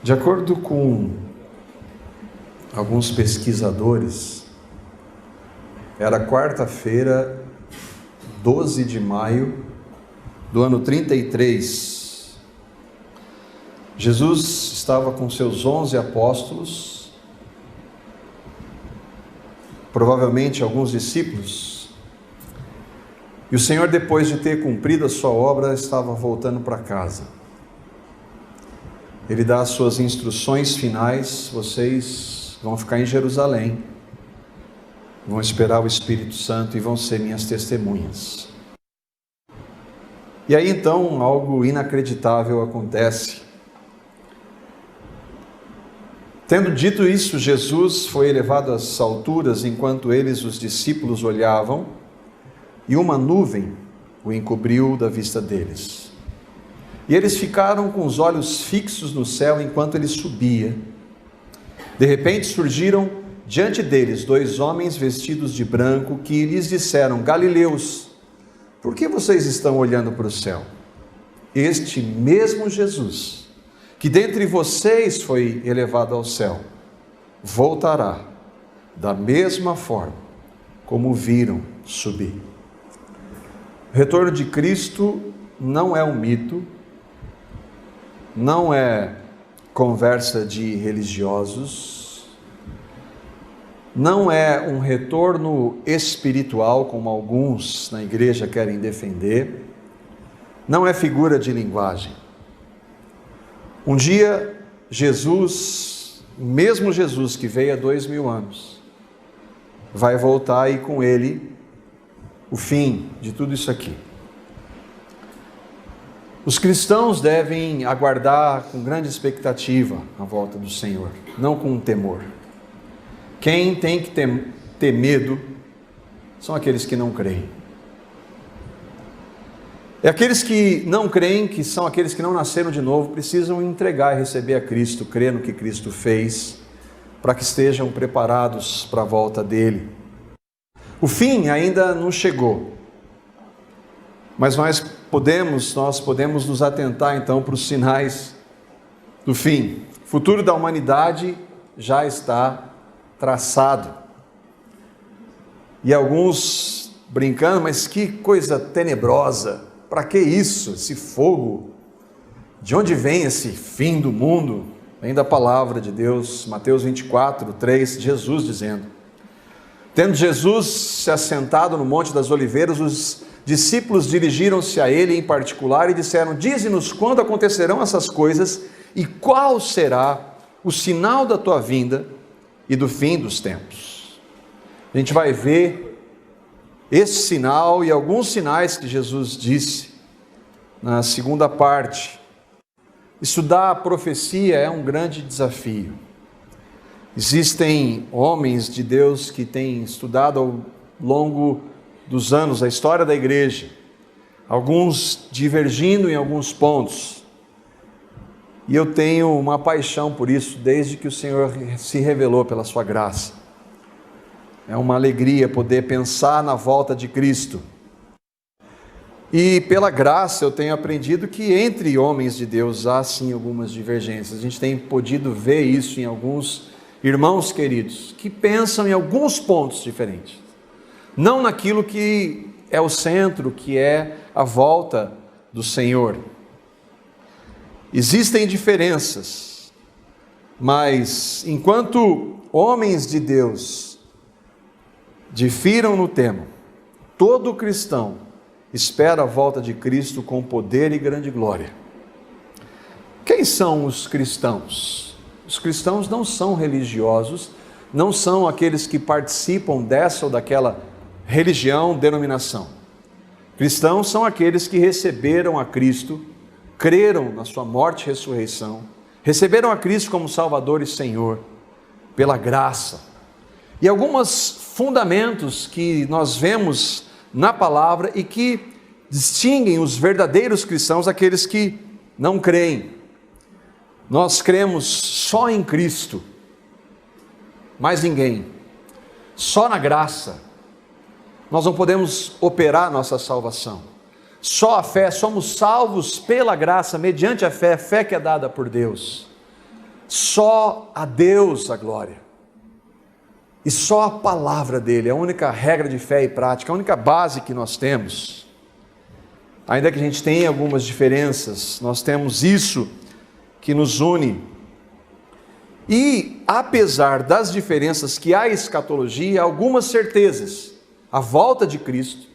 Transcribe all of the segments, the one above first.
De acordo com alguns pesquisadores, era quarta-feira, 12 de maio do ano 33. Jesus estava com seus 11 apóstolos, provavelmente alguns discípulos, e o Senhor, depois de ter cumprido a sua obra, estava voltando para casa. Ele dá as suas instruções finais: vocês vão ficar em Jerusalém, vão esperar o Espírito Santo e vão ser minhas testemunhas. E aí então algo inacreditável acontece. Tendo dito isso, Jesus foi elevado às alturas enquanto eles, os discípulos, olhavam, e uma nuvem o encobriu da vista deles. E eles ficaram com os olhos fixos no céu enquanto ele subia. De repente surgiram diante deles 2 homens vestidos de branco que lhes disseram: Galileus, por que vocês estão olhando para o céu? Este mesmo Jesus, que dentre vocês foi elevado ao céu, voltará da mesma forma como viram subir. O retorno de Cristo não é um mito, não é conversa de religiosos, não é um retorno espiritual, como alguns na igreja querem defender, não é figura de linguagem. Um dia, Jesus, o mesmo Jesus que veio há 2000 anos, vai voltar e com ele o fim de tudo isso aqui. Os cristãos devem aguardar com grande expectativa a volta do Senhor, não com temor. Quem tem que ter medo são aqueles que não creem. E aqueles que não creem, que são aqueles que não nasceram de novo, precisam entregar e receber a Cristo, crer no que Cristo fez, para que estejam preparados para a volta dele. O fim ainda não chegou, mas nós podemos nos atentar então para os sinais do fim. O futuro da humanidade já está traçado. E alguns brincando: mas que coisa tenebrosa, para que isso, esse fogo? De onde vem esse fim do mundo? Vem da palavra de Deus, Mateus 24, 3, Jesus dizendo. Tendo Jesus se assentado no Monte das Oliveiras, os discípulos dirigiram-se a ele em particular e disseram: dize-nos quando acontecerão essas coisas e qual será o sinal da tua vinda e do fim dos tempos. A gente vai ver esse sinal e alguns sinais que Jesus disse na segunda parte. Estudar a profecia é um grande desafio. Existem homens de Deus que têm estudado ao longo dos anos a história da igreja, alguns divergindo em alguns pontos, e eu tenho uma paixão por isso desde que o Senhor se revelou pela sua graça. É uma alegria poder pensar na volta de Cristo, e pela graça eu tenho aprendido que entre homens de Deus há sim algumas divergências. A gente tem podido ver isso em alguns irmãos queridos que pensam em alguns pontos diferentes, não naquilo que é o centro, que é a volta do Senhor. Existem diferenças, mas enquanto homens de Deus difiram no tema, todo cristão espera a volta de Cristo com poder e grande glória. Quem são os cristãos? Os cristãos não são religiosos, não são aqueles que participam dessa ou daquela religião, denominação. Cristãos são aqueles que receberam a Cristo, creram na sua morte e ressurreição, receberam a Cristo como Salvador e Senhor, pela graça. E alguns fundamentos que nós vemos na palavra e que distinguem os verdadeiros cristãos daqueles que não creem. Nós cremos só em Cristo, mais ninguém, só na graça. Nós não podemos operar nossa salvação, só a fé, somos salvos pela graça, mediante a fé que é dada por Deus. Só a Deus a glória. E só a palavra dele é a única regra de fé e prática, a única base que nós temos. Ainda que a gente tenha algumas diferenças, nós temos isso que nos une. E, apesar das diferenças que há a escatologia, algumas certezas. A volta de Cristo.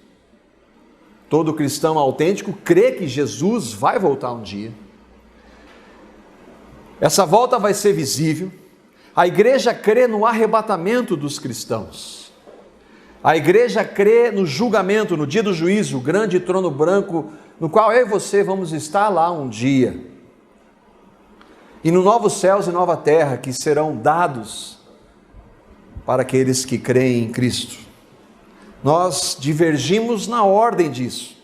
Todo cristão autêntico crê que Jesus vai voltar um dia. Essa volta vai ser visível. A igreja crê no arrebatamento dos cristãos. A igreja crê no julgamento, no dia do juízo, o grande trono branco, no qual eu e você vamos estar lá um dia. E no novos céus e nova terra que serão dados para aqueles que creem em Cristo. Nós divergimos na ordem disso,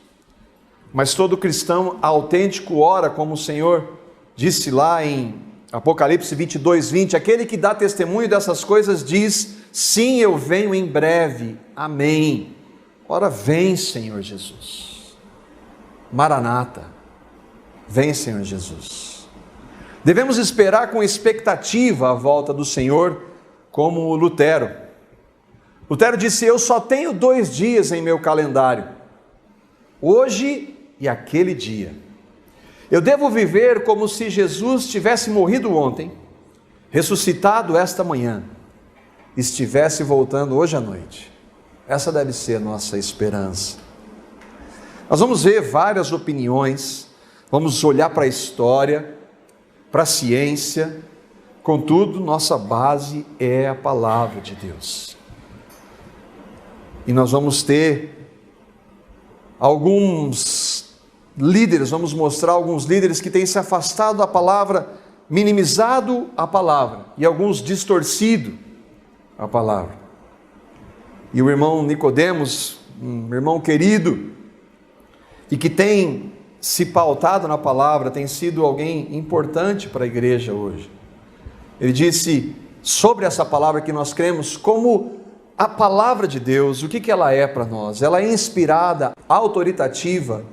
mas todo cristão autêntico ora como o Senhor disse lá em Apocalipse 22:20, aquele que dá testemunho dessas coisas diz, sim, eu venho em breve, amém. Ora vem, Senhor Jesus. Maranata, vem, Senhor Jesus. Devemos esperar com expectativa a volta do Senhor, como Lutero. Lutero disse, eu só tenho 2 dias em meu calendário, hoje e aquele dia. Eu devo viver como se Jesus tivesse morrido ontem, ressuscitado esta manhã, estivesse voltando hoje à noite. Essa deve ser a nossa esperança. Nós vamos ver várias opiniões, vamos olhar para a história, para a ciência, contudo, nossa base é a palavra de Deus. E nós vamos ter alguns líderes, vamos mostrar alguns líderes que têm se afastado da palavra, minimizado a palavra, e alguns distorcido a palavra. E o irmão Nicodemos, um irmão querido, e que tem se pautado na palavra, tem sido alguém importante para a igreja hoje. Ele disse sobre essa palavra que nós cremos, como a palavra de Deus, o que ela é para nós? Ela é inspirada, autoritativa,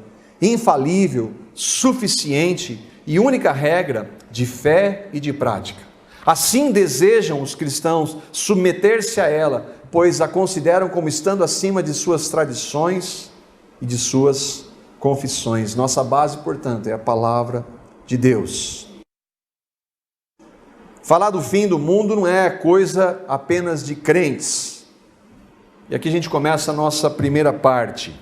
infalível, suficiente e única regra de fé e de prática. Assim desejam os cristãos submeter-se a ela, pois a consideram como estando acima de suas tradições e de suas confissões. Nossa base, portanto, é a palavra de Deus. Falar do fim do mundo não é coisa apenas de crentes. E aqui a gente começa a nossa primeira parte.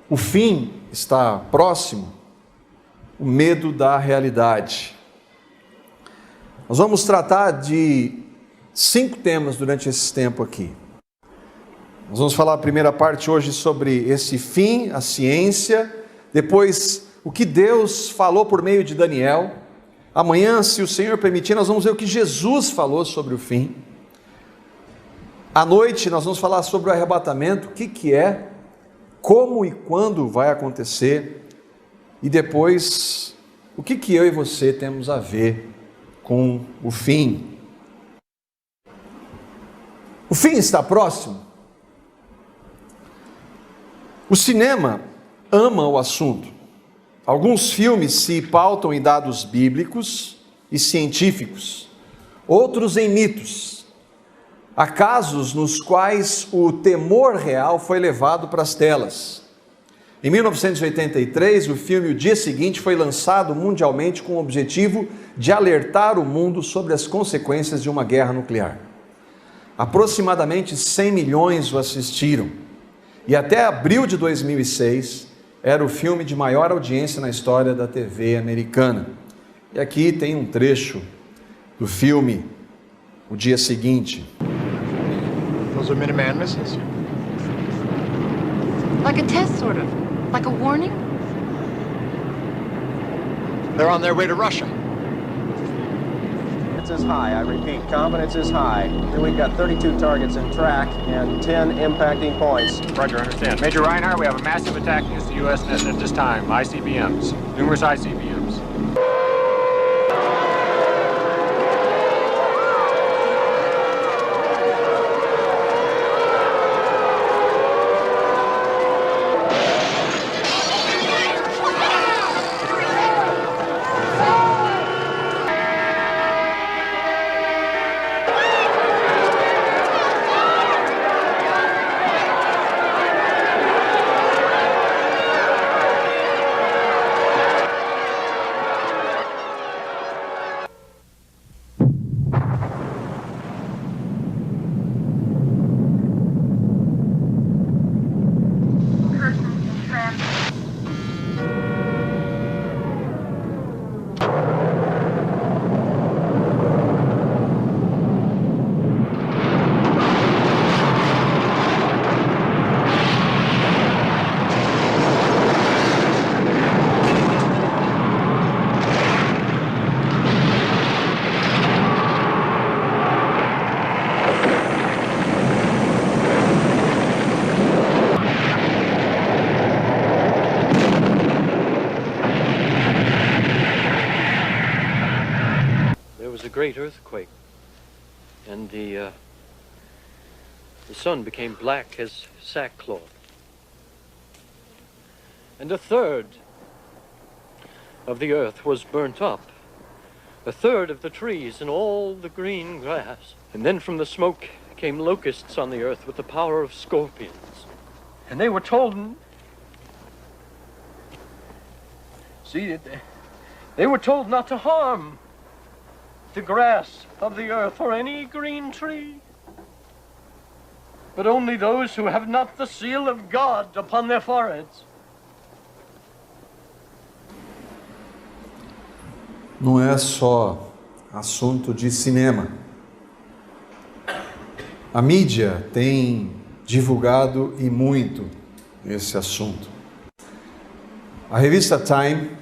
O fim está próximo, o medo da realidade. Nós vamos tratar de 5 temas durante esse tempo aqui. Nós vamos falar a primeira parte hoje sobre esse fim, a ciência, depois o que Deus falou por meio de Daniel. Amanhã, se o Senhor permitir, nós vamos ver o que Jesus falou sobre o fim. À noite nós vamos falar sobre o arrebatamento, o que é, como e quando vai acontecer, e depois o que eu e você temos a ver com o fim. O fim está próximo. O cinema ama o assunto. Alguns filmes se pautam em dados bíblicos e científicos, outros em mitos. Há casos nos quais o temor real foi levado para as telas. Em 1983, o filme O Dia Seguinte foi lançado mundialmente com o objetivo de alertar o mundo sobre as consequências de uma guerra nuclear. Aproximadamente 100 milhões o assistiram. E até abril de 2006, era o filme de maior audiência na história da TV americana. E aqui tem um trecho do filme O Dia Seguinte. Those are Minuteman missiles. Like a test, sort of. Like a warning? They're on their way to Russia. Confidence is high. I repeat, confidence is high. Here we've got 32 targets in track and 10 impacting points. Roger, understand. Major Reinhardt, we have a massive attack against the U.S. net at this time. ICBMs. Numerous ICBMs. great earthquake, and the sun became black as sackcloth. And a third of the earth was burnt up, a third of the trees and all the green grass. And then from the smoke came locusts on the earth with the power of scorpions. And they were told, they were told not to harm the grass of the earth or any green tree, but only those who have not the seal of God upon their foreheads. Não é só assunto de cinema. A mídia tem divulgado e muito esse assunto. A revista Time,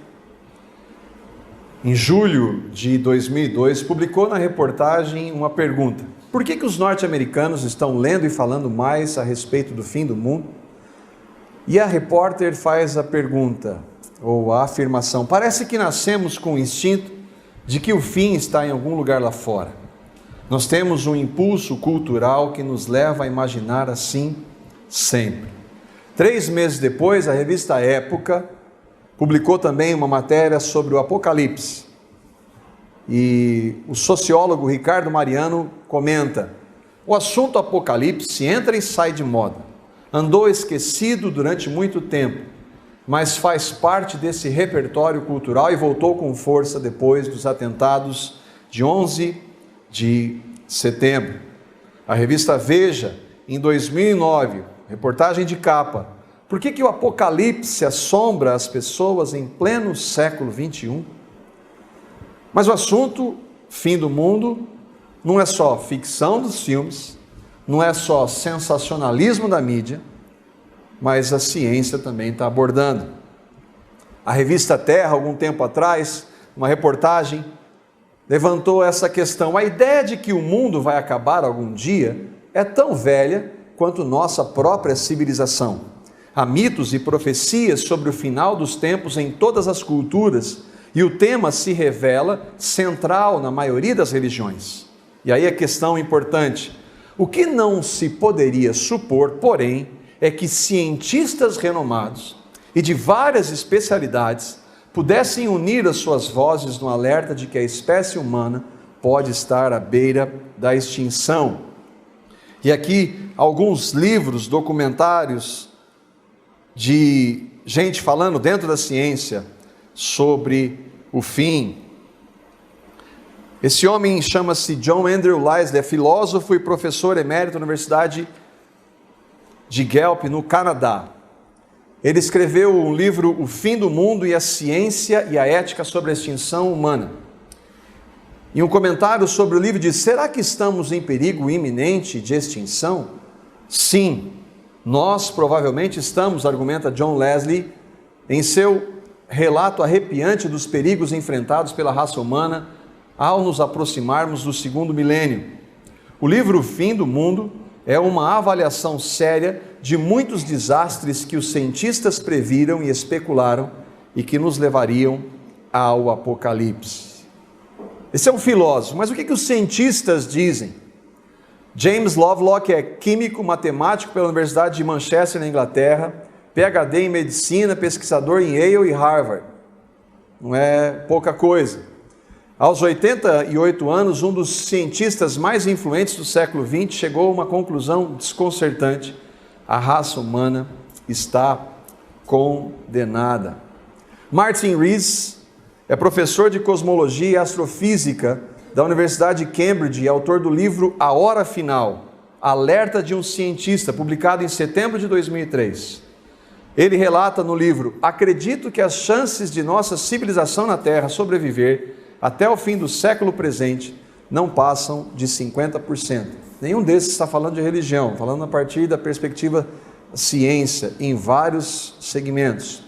em julho de 2002, publicou na reportagem uma pergunta: por que os norte-americanos estão lendo e falando mais a respeito do fim do mundo? E a repórter faz a pergunta, ou a afirmação: parece que nascemos com o instinto de que o fim está em algum lugar lá fora. Nós temos um impulso cultural que nos leva a imaginar assim sempre. 3 meses depois, a revista Época publicou também uma matéria sobre o Apocalipse. E o sociólogo Ricardo Mariano comenta: o assunto Apocalipse entra e sai de moda. Andou esquecido durante muito tempo, mas faz parte desse repertório cultural e voltou com força depois dos atentados de 11 de setembro. A revista Veja, em 2009, reportagem de capa: por que o Apocalipse assombra as pessoas em pleno século XXI? Mas o assunto fim do mundo não é só ficção dos filmes, não é só sensacionalismo da mídia, mas a ciência também está abordando. A revista Terra, algum tempo atrás, uma reportagem, levantou essa questão: a ideia de que o mundo vai acabar algum dia é tão velha quanto nossa própria civilização. Há mitos e profecias sobre o final dos tempos em todas as culturas, e o tema se revela central na maioria das religiões. E aí a questão importante: o que não se poderia supor, porém, é que cientistas renomados e de várias especialidades pudessem unir as suas vozes no alerta de que a espécie humana pode estar à beira da extinção. E aqui alguns livros, documentários de gente falando dentro da ciência sobre o fim. Esse homem chama-se John Andrew Lisle, é filósofo e professor emérito da Universidade de Guelph, no Canadá. Ele escreveu um livro, O Fim do Mundo e a Ciência e a Ética sobre a Extinção Humana. E um comentário sobre o livro diz: será que estamos em perigo iminente de extinção? Sim, nós provavelmente estamos, argumenta John Leslie, em seu relato arrepiante dos perigos enfrentados pela raça humana ao nos aproximarmos do 2º milênio. O livro O Fim do Mundo é uma avaliação séria de muitos desastres que os cientistas previram e especularam e que nos levariam ao apocalipse. Esse é um filósofo, mas o que os cientistas dizem? James Lovelock é químico, matemático pela Universidade de Manchester, na Inglaterra, PhD em medicina, pesquisador em Yale e Harvard. Não é pouca coisa. Aos 88 anos, um dos cientistas mais influentes do século XX chegou a uma conclusão desconcertante: a raça humana está condenada. Martin Rees é professor de cosmologia e astrofísica da Universidade de Cambridge e autor do livro A Hora Final, Alerta de um Cientista, publicado em setembro de 2003. Ele relata no livro: acredito que as chances de nossa civilização na Terra sobreviver até o fim do século presente não passam de 50%. Nenhum desses está falando de religião, falando a partir da perspectiva da ciência, em vários segmentos.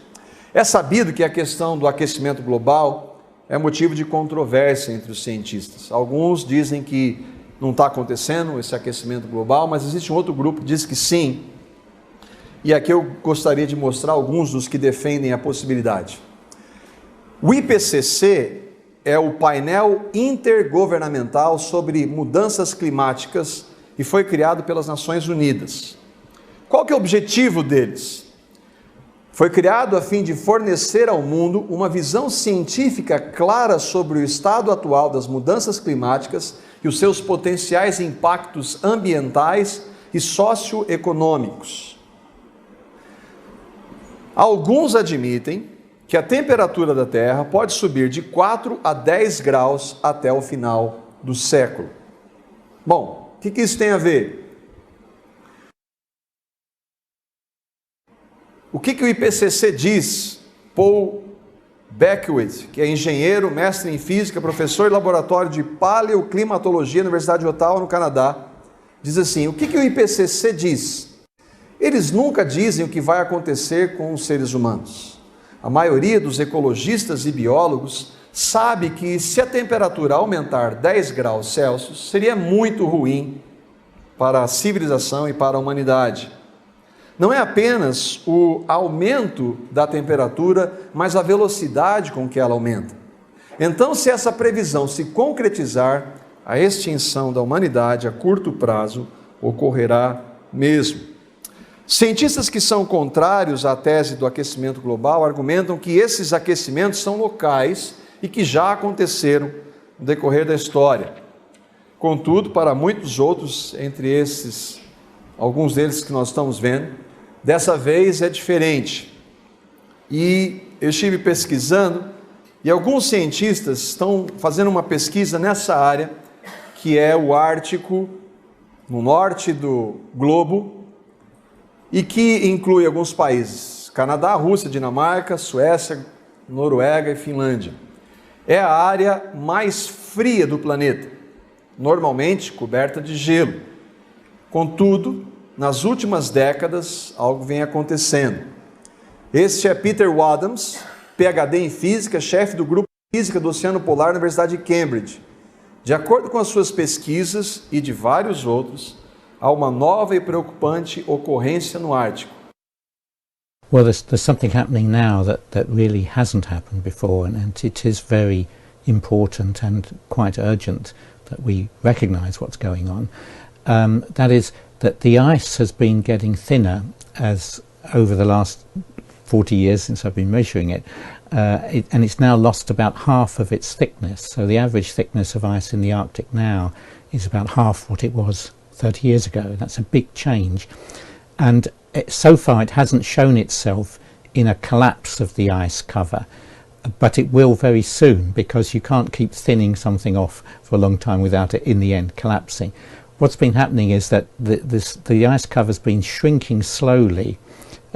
É sabido que a questão do aquecimento global é motivo de controvérsia entre os cientistas. Alguns dizem que não está acontecendo esse aquecimento global, mas existe um outro grupo que diz que sim. E aqui eu gostaria de mostrar alguns dos que defendem a possibilidade. O IPCC é o painel intergovernamental sobre mudanças climáticas e foi criado pelas Nações Unidas. Qual que é o objetivo deles? Foi criado a fim de fornecer ao mundo uma visão científica clara sobre o estado atual das mudanças climáticas e os seus potenciais impactos ambientais e socioeconômicos. Alguns admitem que a temperatura da Terra pode subir de 4 a 10 graus até o final do século. Bom, o que isso tem a ver? O que o IPCC diz? Paul Beckwith, que é engenheiro, mestre em física, professor de laboratório de paleoclimatologia na Universidade de Ottawa, no Canadá, diz assim: o que o IPCC diz? Eles nunca dizem o que vai acontecer com os seres humanos. A maioria dos ecologistas e biólogos sabe que se a temperatura aumentar 10 graus Celsius, seria muito ruim para a civilização e para a humanidade. Não é apenas o aumento da temperatura, mas a velocidade com que ela aumenta. Então, se essa previsão se concretizar, a extinção da humanidade a curto prazo ocorrerá mesmo. Cientistas que são contrários à tese do aquecimento global argumentam que esses aquecimentos são locais e que já aconteceram no decorrer da história. Contudo, para muitos outros, entre esses, alguns deles que nós estamos vendo, dessa vez é diferente. E eu estive pesquisando e alguns cientistas estão fazendo uma pesquisa nessa área, que é o Ártico, no norte do globo, e que inclui alguns países: Canadá, Rússia, Dinamarca, Suécia, Noruega e Finlândia. É a área mais fria do planeta, normalmente coberta de gelo. Contudo, nas últimas décadas, algo vem acontecendo. Este é Peter Wadhams, PhD em Física, chefe do Grupo de Física do Oceano Polar na Universidade de Cambridge. De acordo com as suas pesquisas e de vários outros, há uma nova e preocupante ocorrência no Ártico. Well, there's something happening now that really hasn't happened before, and it is very important and quite urgent that we recognise what's going on. That is that the ice has been getting thinner as over the last 40 years since I've been measuring it, and it's now lost about half of its thickness. So the average thickness of ice in the Arctic now is about half what it was 30 years ago. That's a big change, and so far it hasn't shown itself in a collapse of the ice cover, but it will very soon, because you can't keep thinning something off for a long time without it in the end collapsing. What's been happening is that the ice cover's been shrinking slowly,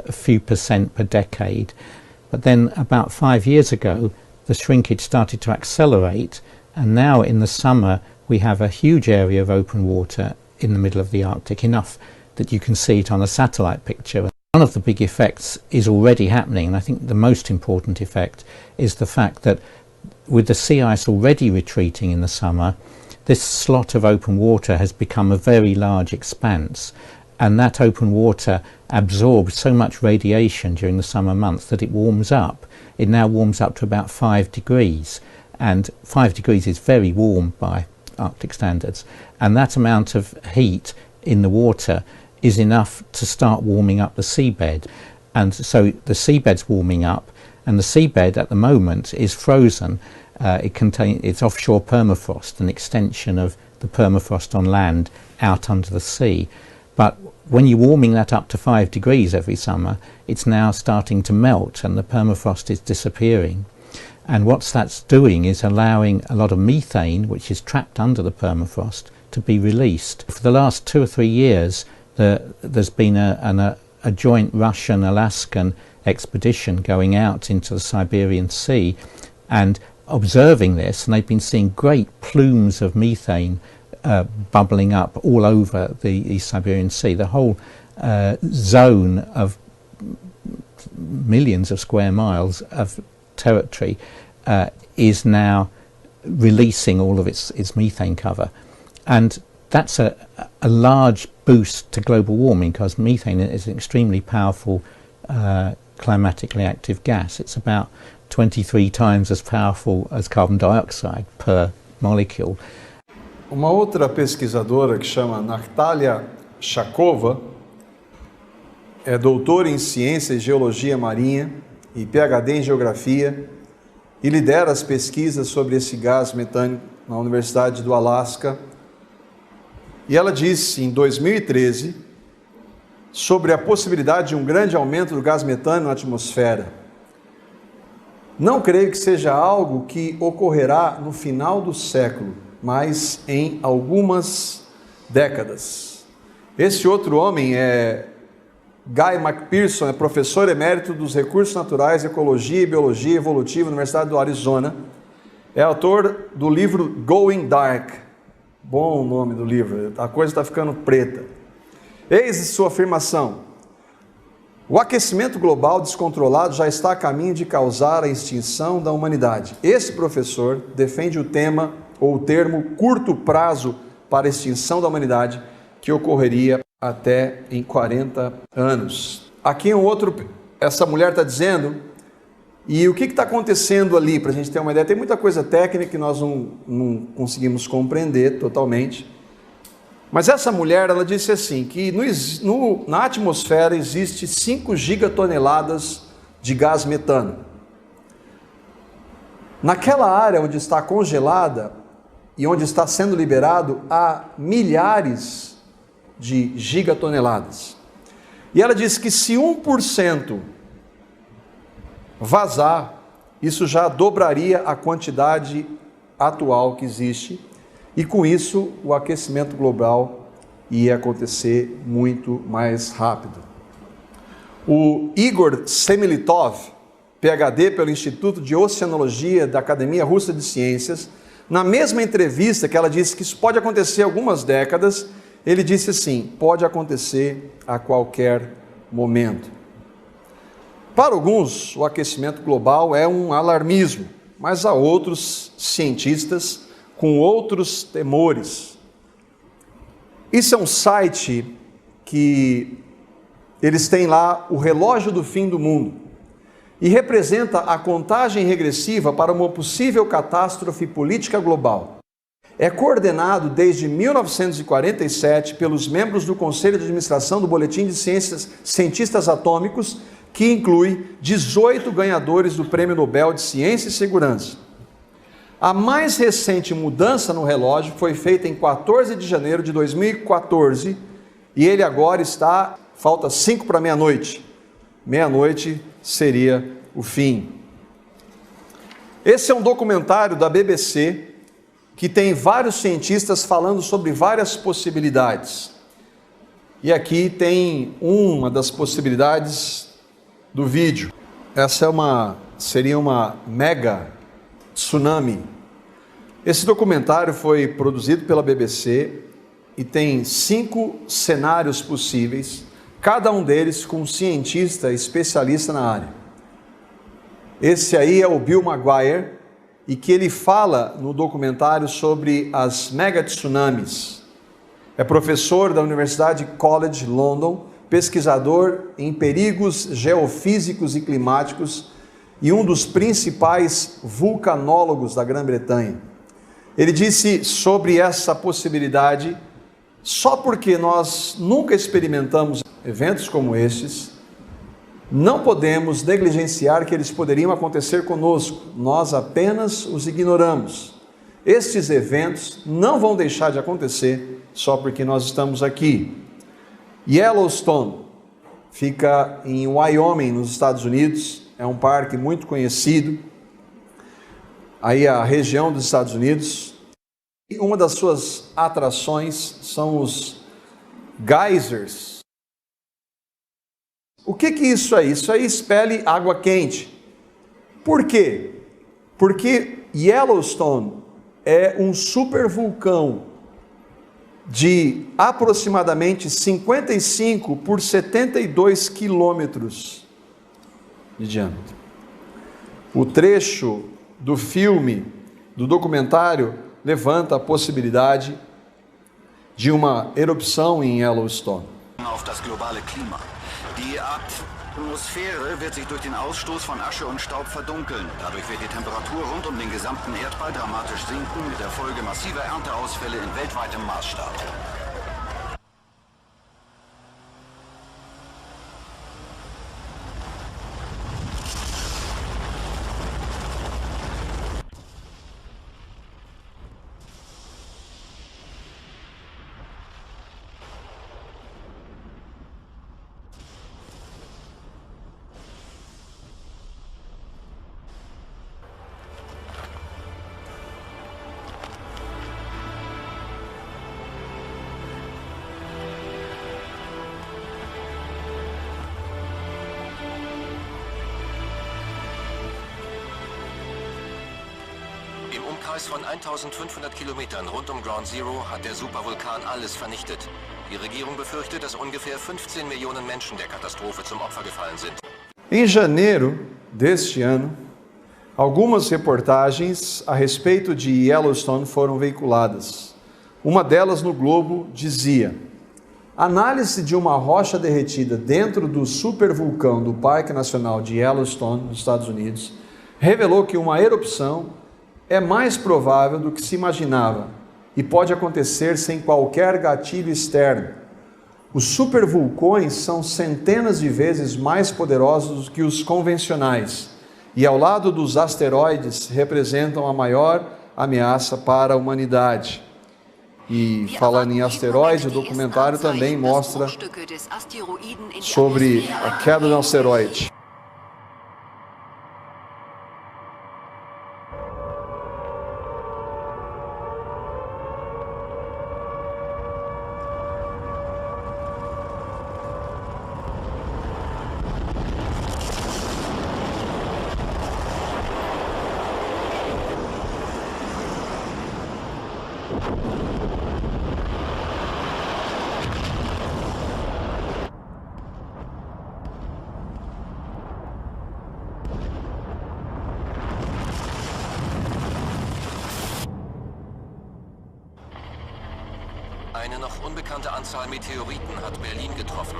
a few % per decade, but then about 5 years ago the shrinkage started to accelerate, and now in the summer we have a huge area of open water in the middle of the Arctic, enough that you can see it on a satellite picture. One of the big effects is already happening, and I think the most important effect is the fact that with the sea ice already retreating in the summer, this slot of open water has become a very large expanse, and that open water absorbs so much radiation during the summer months that it warms up. It now warms up to about 5 degrees, and 5 degrees is very warm by Arctic standards, and that amount of heat in the water is enough to start warming up the seabed. And so the seabed's warming up, and the seabed at the moment is frozen. It's offshore permafrost, an extension of the permafrost on land out under the sea. But when you're warming that up to 5 degrees every summer, it's now starting to melt and the permafrost is disappearing. And what that's doing is allowing a lot of methane, which is trapped under the permafrost, to be released. For the last 2 or 3 years, there's been a joint Russian-Alaskan expedition going out into the Siberian Sea and observing this, and they've been seeing great plumes of methane bubbling up all over the East Siberian Sea. The whole zone of millions of square miles of territory is now releasing all of its methane cover, and that's a large boost to global warming, because methane is an extremely powerful climatically active gas. It's about 23 times as powerful as carbon dioxide per molecule. Uma outra pesquisadora que chama Natalia Shakova é doutora em Ciência e Geologia Marinha e PhD em Geografia e lidera as pesquisas sobre esse gás metânico na Universidade do Alasca. E ela disse em 2013 sobre a possibilidade de um grande aumento do gás metano na atmosfera. Não creio que seja algo que ocorrerá no final do século, mas em algumas décadas. Esse outro homem é Guy McPherson, é professor emérito dos Recursos Naturais, Ecologia e Biologia Evolutiva na Universidade do Arizona. É autor do livro Going Dark. Bom o nome do livro, a coisa está ficando preta. Eis sua afirmação: o aquecimento global descontrolado já está a caminho de causar a extinção da humanidade. Esse professor defende o tema ou o termo curto prazo para a extinção da humanidade, que ocorreria até em 40 anos. Aqui essa mulher está dizendo, e o que está acontecendo ali, para a gente ter uma ideia? Tem muita coisa técnica que nós não conseguimos compreender totalmente, mas essa mulher, ela disse assim, que na atmosfera existe 5 gigatoneladas de gás metano. Naquela área onde está congelada e onde está sendo liberado, há milhares de gigatoneladas. E ela disse que se 1% vazar, isso já dobraria a quantidade atual que existe, e com isso o aquecimento global ia acontecer muito mais rápido. O Igor Semelitov, PhD pelo Instituto de Oceanologia da Academia Russa de Ciências, na mesma entrevista que ela disse que isso pode acontecer algumas décadas, ele disse assim: pode acontecer a qualquer momento. Para alguns, o aquecimento global é um alarmismo, mas há outros cientistas com outros temores. Isso é um site que eles têm lá o relógio do fim do mundo e representa a contagem regressiva para uma possível catástrofe política global. É coordenado desde 1947 pelos membros do Conselho de Administração do Boletim de Cientistas Atômicos, que inclui 18 ganhadores do Prêmio Nobel de Ciência e Segurança. A mais recente mudança no relógio foi feita em 14 de janeiro de 2014 e ele agora falta 5 para meia-noite. Meia-noite seria o fim. Esse é um documentário da BBC que tem vários cientistas falando sobre várias possibilidades. E aqui tem uma das possibilidades do vídeo. Essa seria uma mega tsunami. Esse documentário foi produzido pela BBC e tem 5 cenários possíveis, cada um deles com um cientista especialista na área. Esse aí é o Bill Maguire, e que ele fala no documentário sobre as mega tsunamis. É professor da Universidade College London, pesquisador em perigos geofísicos e climáticos e um dos principais vulcanólogos da Grã-Bretanha. Ele disse sobre essa possibilidade: só porque nós nunca experimentamos eventos como estes, não podemos negligenciar que eles poderiam acontecer conosco, nós apenas os ignoramos. Estes eventos não vão deixar de acontecer só porque nós estamos aqui. Yellowstone fica em Wyoming, nos Estados Unidos, é um parque muito conhecido, aí a região dos Estados Unidos. E uma das suas atrações são os geysers. O que isso é? Isso aí expele água quente. Por quê? Porque Yellowstone é um supervulcão de aproximadamente 55 por 72 quilômetros de diâmetro. O trecho do filme, do documentário, levanta a possibilidade de uma erupção em Yellowstone. Auf das globale Klima. Die Art Die Atmosphäre wird sich durch den Ausstoß von Asche und Staub verdunkeln. Dadurch wird die Temperatur rund um den gesamten Erdball dramatisch sinken, mit der Folge massiver Ernteausfälle in weltweitem Maßstab. Im Umkreis von 1500 Kilometern rund um Ground Zero hat der Supervulkan alles vernichtet. Die Regierung befürchtet, dass ungefähr 15 Millionen Menschen der Katastrophe zum Opfer gefallen sind. Em janeiro deste ano, algumas reportagens a respeito de Yellowstone foram veiculadas. Uma delas no Globo dizia: análise de uma rocha derretida dentro do supervulcão do Parque Nacional de Yellowstone, nos Estados Unidos, revelou que uma erupção é mais provável do que se imaginava e pode acontecer sem qualquer gatilho externo. Os supervulcões são centenas de vezes mais poderosos do que os convencionais e, ao lado dos asteroides, representam a maior ameaça para a humanidade. E falando em asteroides, o documentário também mostra sobre a queda de um asteroide. Eine noch unbekannte Anzahl Meteoriten hat Berlin getroffen.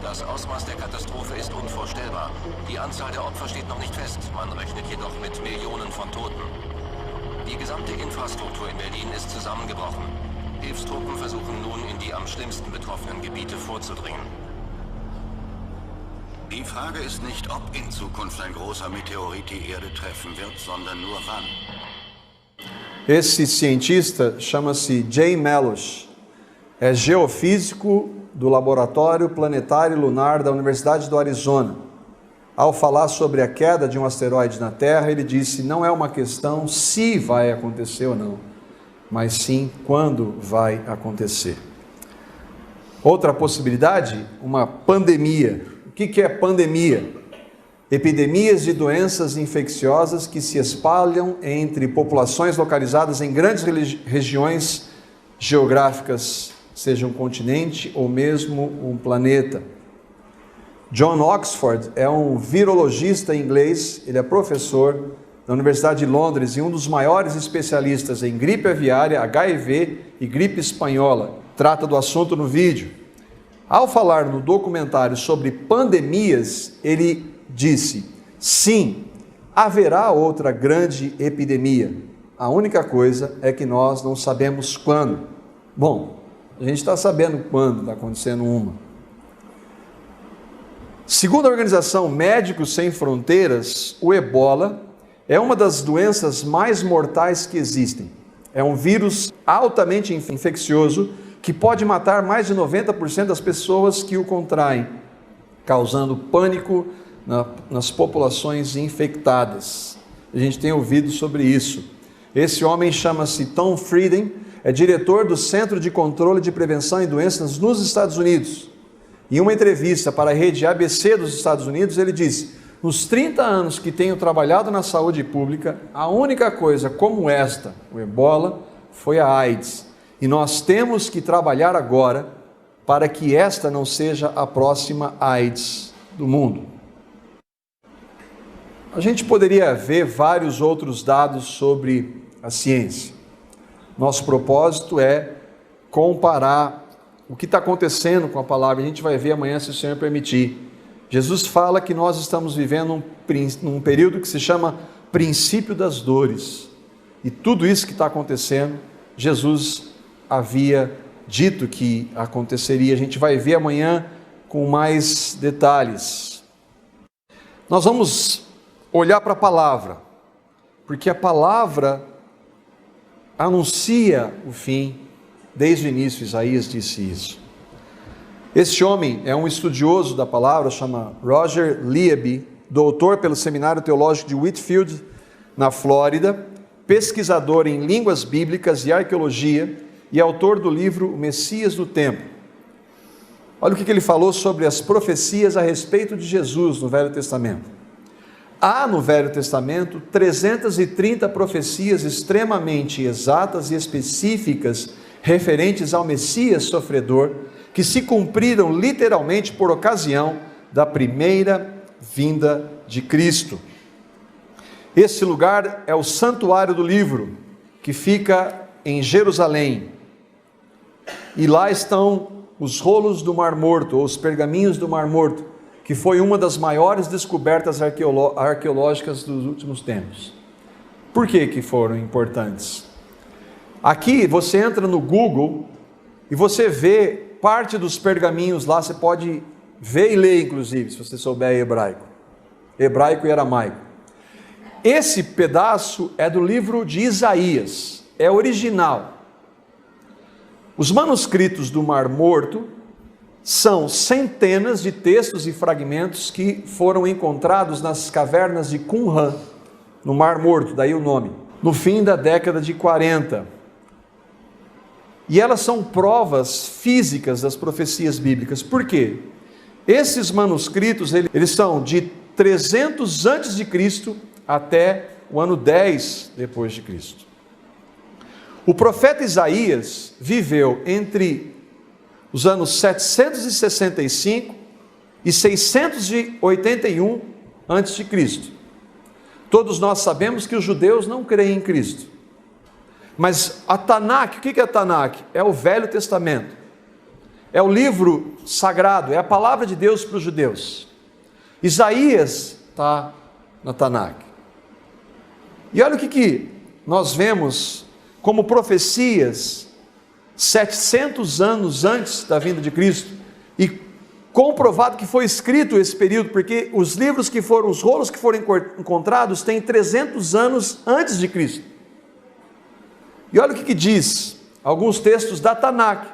Das Ausmaß der Katastrophe ist unvorstellbar. Die Anzahl der Opfer steht noch nicht fest. Man rechnet jedoch mit Millionen von Toten. Die gesamte Infrastruktur in Berlin ist zusammengebrochen. Hilfstruppen versuchen nun, in die am schlimmsten betroffenen Gebiete vorzudringen. Die Frage ist nicht, ob in Zukunft ein großer Meteorit die Erde treffen wird, sondern nur wann. Esse cientista chama-se Jay Melush. É geofísico do Laboratório Planetário e Lunar da Universidade do Arizona. Ao falar sobre a queda de um asteroide na Terra, ele disse: não é uma questão se vai acontecer ou não, mas sim quando vai acontecer. Outra possibilidade, uma pandemia. O que é pandemia? Epidemias de doenças infecciosas que se espalham entre populações localizadas em grandes regiões geográficas, seja um continente ou mesmo um planeta. John Oxford é um virologista inglês, ele é professor na Universidade de Londres e um dos maiores especialistas em gripe aviária, HIV e gripe espanhola. Trata do assunto no vídeo. Ao falar no documentário sobre pandemias, ele disse: sim, haverá outra grande epidemia. A única coisa é que nós não sabemos quando. Bom, a gente está sabendo quando está acontecendo uma. Segundo a organização Médicos Sem Fronteiras, o Ebola é uma das doenças mais mortais que existem. É um vírus altamente infeccioso que pode matar mais de 90% das pessoas que o contraem, causando pânico nas populações infectadas. A gente tem ouvido sobre isso. Esse homem chama-se Tom Frieden, é diretor do Centro de Controle de Prevenção em Doenças nos Estados Unidos. Em uma entrevista para a rede ABC dos Estados Unidos, ele disse: nos 30 anos que tenho trabalhado na saúde pública, a única coisa como esta, o Ebola, foi a AIDS. E nós temos que trabalhar agora para que esta não seja a próxima AIDS do mundo. A gente poderia ver vários outros dados sobre a ciência. Nosso propósito é comparar o que está acontecendo com a palavra. A gente vai ver amanhã, se o Senhor permitir. Jesus fala que nós estamos vivendo num período que se chama princípio das dores. E tudo isso que está acontecendo, Jesus havia dito que aconteceria. A gente vai ver amanhã com mais detalhes. Nós vamos olhar para a palavra, porque a palavra anuncia o fim. Desde o início, Isaías disse isso. Este homem é um estudioso da palavra, chama Roger Lieby, doutor pelo Seminário Teológico de Whitfield, na Flórida, pesquisador em línguas bíblicas e arqueologia e autor do livro O Messias do Tempo. Olha o que ele falou sobre as profecias a respeito de Jesus no Velho Testamento. Há no Velho Testamento 330 profecias extremamente exatas e específicas referentes ao Messias sofredor, que se cumpriram literalmente por ocasião da primeira vinda de Cristo. Esse lugar é o santuário do livro, que fica em Jerusalém. E lá estão os rolos do Mar Morto, ou os pergaminhos do Mar Morto, que foi uma das maiores descobertas arqueológicas dos últimos tempos. Por que foram importantes? Aqui você entra no Google e você vê parte dos pergaminhos lá, você pode ver e ler, inclusive, se você souber hebraico e aramaico. Esse pedaço é do livro de Isaías, é original. Os manuscritos do Mar Morto são centenas de textos e fragmentos que foram encontrados nas cavernas de Qumran, no Mar Morto, daí o nome, no fim da década de 40. E elas são provas físicas das profecias bíblicas. Por quê? Esses manuscritos, eles são de 300 antes de Cristo até o ano 10 depois de Cristo. O profeta Isaías viveu entre os anos 765 e 681 antes de Cristo. Todos nós sabemos que os judeus não creem em Cristo. Mas a Tanakh, o que é a Tanakh? É o Velho Testamento. É o livro sagrado, é a palavra de Deus para os judeus. Isaías está na Tanakh. E olha o que nós vemos como profecias 700 anos antes da vinda de Cristo, e comprovado que foi escrito esse período, porque os rolos que foram encontrados têm 300 anos antes de Cristo. E olha o que diz alguns textos da Tanakh,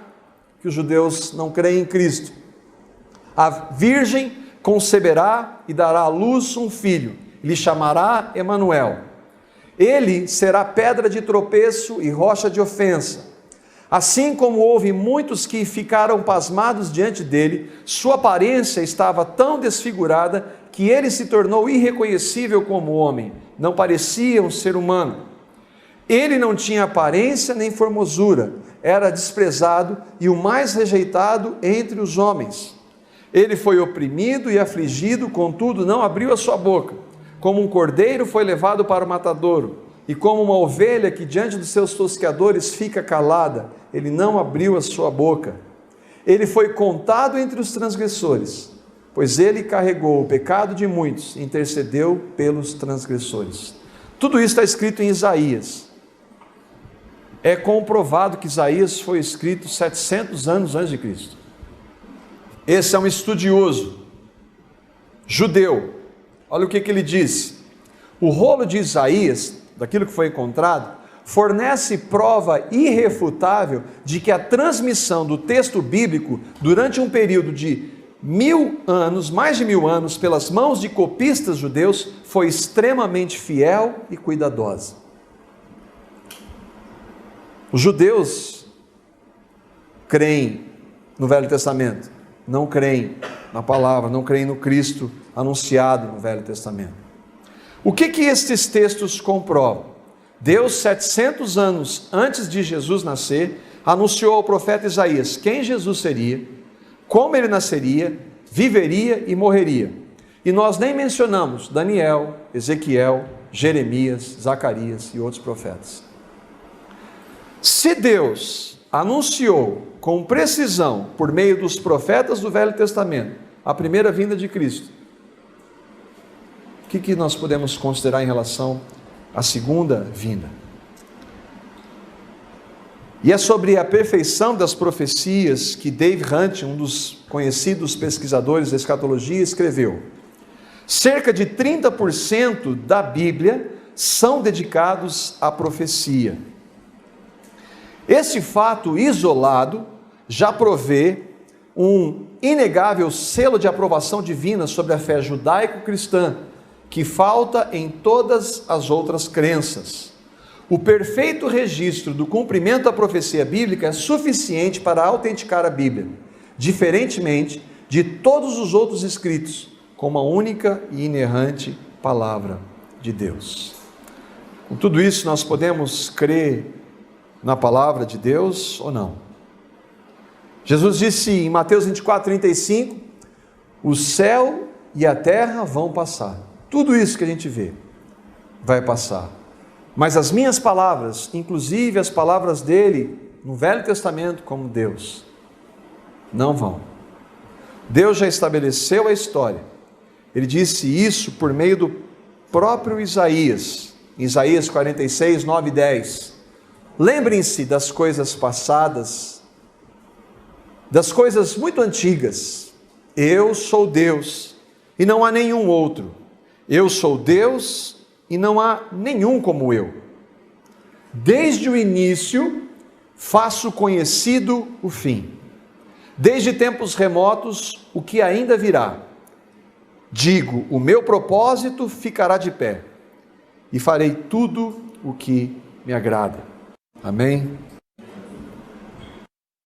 que os judeus não creem em Cristo. A virgem conceberá e dará à luz um filho, lhe chamará Emanuel. Ele será pedra de tropeço e rocha de ofensa. Assim como houve muitos que ficaram pasmados diante dele, sua aparência estava tão desfigurada que ele se tornou irreconhecível como homem, não parecia um ser humano. Ele não tinha aparência nem formosura, era desprezado e o mais rejeitado entre os homens. Ele foi oprimido e afligido, contudo não abriu a sua boca. Como um cordeiro foi levado para o matadouro, e como uma ovelha que diante dos seus tosqueadores fica calada, ele não abriu a sua boca. Ele foi contado entre os transgressores, pois ele carregou o pecado de muitos e intercedeu pelos transgressores. Tudo isso está escrito em Isaías. É comprovado que Isaías foi escrito 700 anos antes de Cristo. Esse é um estudioso judeu. Olha o que ele diz. O rolo de Isaías, daquilo que foi encontrado, fornece prova irrefutável de que a transmissão do texto bíblico durante um período de 1000 anos, mais de 1000 anos, pelas mãos de copistas judeus, foi extremamente fiel e cuidadosa. Os judeus creem no Velho Testamento, não creem na palavra, não creem no Cristo anunciado no Velho Testamento. O que estes textos comprovam? Deus, 700 anos antes de Jesus nascer, anunciou ao profeta Isaías quem Jesus seria, como ele nasceria, viveria e morreria. E nós nem mencionamos Daniel, Ezequiel, Jeremias, Zacarias e outros profetas. Se Deus anunciou com precisão, por meio dos profetas do Velho Testamento, a primeira vinda de Cristo, o que nós podemos considerar em relação à segunda vinda? E é sobre a perfeição das profecias que Dave Hunt, um dos conhecidos pesquisadores da escatologia, escreveu. Cerca de 30% da Bíblia são dedicados à profecia. Esse fato isolado já provê um inegável selo de aprovação divina sobre a fé judaico-cristã, que falta em todas as outras crenças. O perfeito registro do cumprimento da profecia bíblica é suficiente para autenticar a Bíblia, diferentemente de todos os outros escritos, como a única e inerrante palavra de Deus. Com tudo isso, nós podemos crer na palavra de Deus ou não? Jesus disse em Mateus 24:35, o céu e a terra vão passar. Tudo isso que a gente vê vai passar. Mas as minhas palavras, inclusive as palavras dele no Velho Testamento como Deus, não vão. Deus já estabeleceu a história. Ele disse isso por meio do próprio Isaías, Isaías 46, 9 e 10. Lembrem-se das coisas passadas, das coisas muito antigas. Eu sou Deus e não há nenhum outro. Eu sou Deus e não há nenhum como eu. Desde o início faço conhecido o fim. Desde tempos remotos o que ainda virá. Digo, o meu propósito ficará de pé e farei tudo o que me agrada. Amém?